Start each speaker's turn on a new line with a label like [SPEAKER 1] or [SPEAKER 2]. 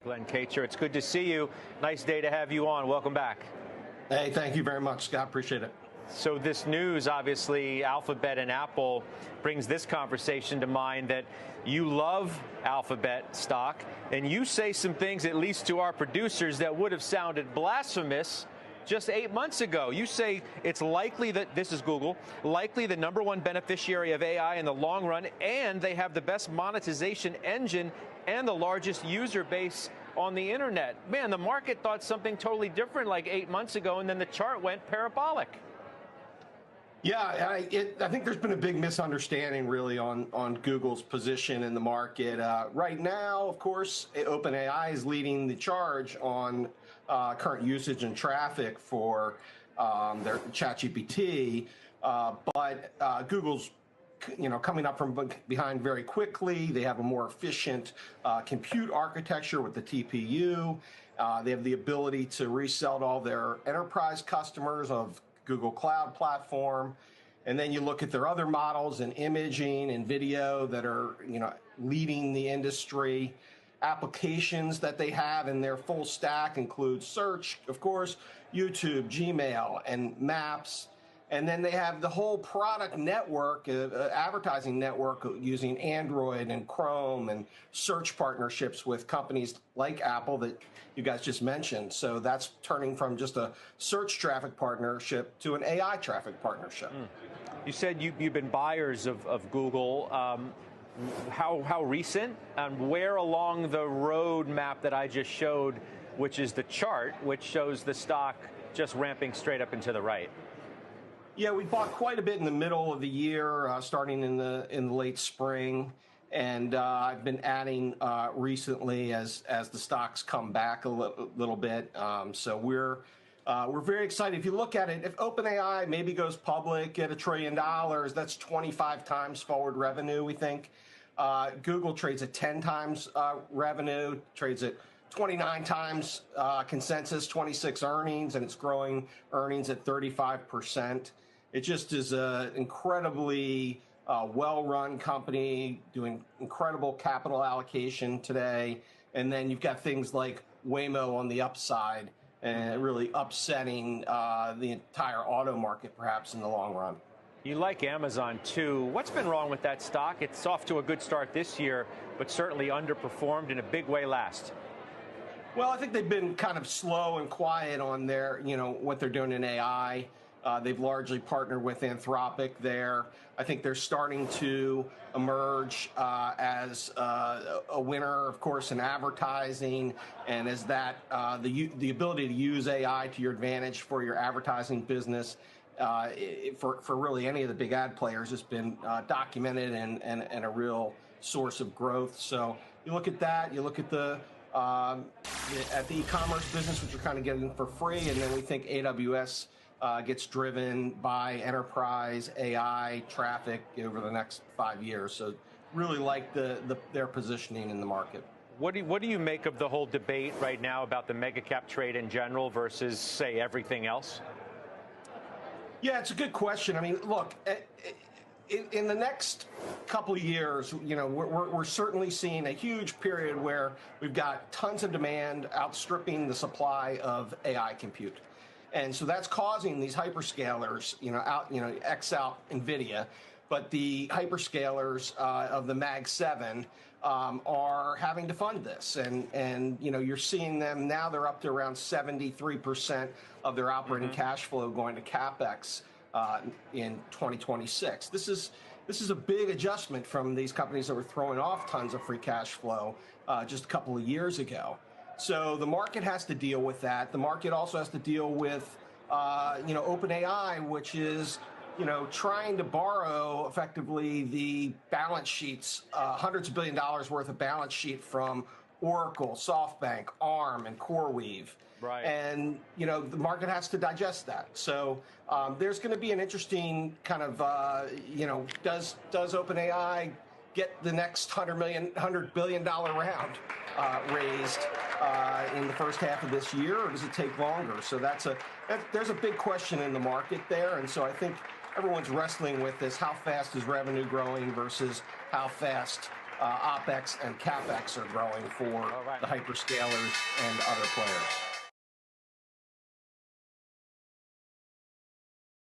[SPEAKER 1] Glenn Kacher, it's good to see you. Nice day to have you on. Welcome back.
[SPEAKER 2] Hey, thank you very much, Scott. Appreciate it.
[SPEAKER 1] So this news, obviously, Alphabet and Apple, brings this conversation to mind that you love Alphabet stock, and you say some things, at least to our producers, that would have sounded blasphemous just 8 months ago. You say it's likely that, this is Google, likely the #1 beneficiary of AI in the long run, and they have the best monetization engine and the largest user base on the internet. Man, the market thought something totally different like 8 months ago, and then the chart went parabolic.
[SPEAKER 2] Yeah, I think there's been a big misunderstanding really on Google's position in the market. Right now, of course, OpenAI is leading the charge on current usage and traffic for their ChatGPT, but Google's coming up from behind very quickly. They have a more efficient compute architecture with the TPU. They have the ability to resell to all their enterprise customers of Google Cloud Platform. And then you look at their other models in imaging and video that are, leading the industry. Applications that they have in their full stack include search, of course, YouTube, Gmail, and Maps. And then they have the whole product network, advertising network using Android and Chrome and search partnerships with companies like Apple that you guys just mentioned. So that's turning from just a search traffic partnership to an AI traffic partnership.
[SPEAKER 1] You said you've been buyers of Google. How recent, and where along the roadmap that I just showed, which is the chart, which shows the stock just ramping straight up and to the right?
[SPEAKER 2] Yeah, we bought quite a bit in the middle of the year, starting in the late spring, and I've been adding recently as the stocks come back a little bit. So we're very excited. If you look at it, if OpenAI maybe goes public at $1 trillion, that's 25 times forward revenue, we think. Google trades at 10 times revenue, trades at 29 times consensus, 26 earnings, and it's growing earnings at 35%. It just is an incredibly well-run company doing incredible capital allocation today. And then you've got things like Waymo on the upside and really upsetting the entire auto market perhaps in the long run.
[SPEAKER 1] You like Amazon too. What's been wrong with that stock? It's off to a good start this year, but certainly underperformed in a big way last.
[SPEAKER 2] Well, I think they've been kind of slow and quiet on their, what they're doing in AI. They've largely partnered with Anthropic there. I think they're starting to emerge as a winner, of course, in advertising, and as that the ability to use AI to your advantage for your advertising business for really any of the big ad players has been documented and a real source of growth. So you look at that, you look at the e-commerce business, which we're kind of getting for free, and then we think AWS gets driven by enterprise AI traffic over the next 5 years. So really like their positioning in the market.
[SPEAKER 1] What do you make of the whole debate right now about the mega cap trade in general versus, say, everything else?
[SPEAKER 2] Yeah, it's a good question. I mean, look, in the next couple of years, we're certainly seeing a huge period where we've got tons of demand outstripping the supply of AI compute. And so that's causing these hyperscalers, X out NVIDIA, but the hyperscalers of the Mag 7 are having to fund this. And you're seeing them now, they're up to around 73% of their operating cash flow going to CapEx in 2026. This is a big adjustment from these companies that were throwing off tons of free cash flow just a couple of years ago. So the market has to deal with that. The market also has to deal with, OpenAI, which is, trying to borrow effectively the balance sheets, hundreds of $1 billion worth of balance sheet from Oracle, SoftBank, ARM, and CoreWeave.
[SPEAKER 1] Right.
[SPEAKER 2] And, the market has to digest that. So there's going to be an interesting kind of, does OpenAI get the next $100 billion round raised in the first half of this year, or does it take longer? So there's a big question in the market there, and so I think everyone's wrestling with this: how fast is revenue growing versus how fast OpEx and CapEx are growing for
[SPEAKER 1] All right.
[SPEAKER 2] the hyperscalers and other players.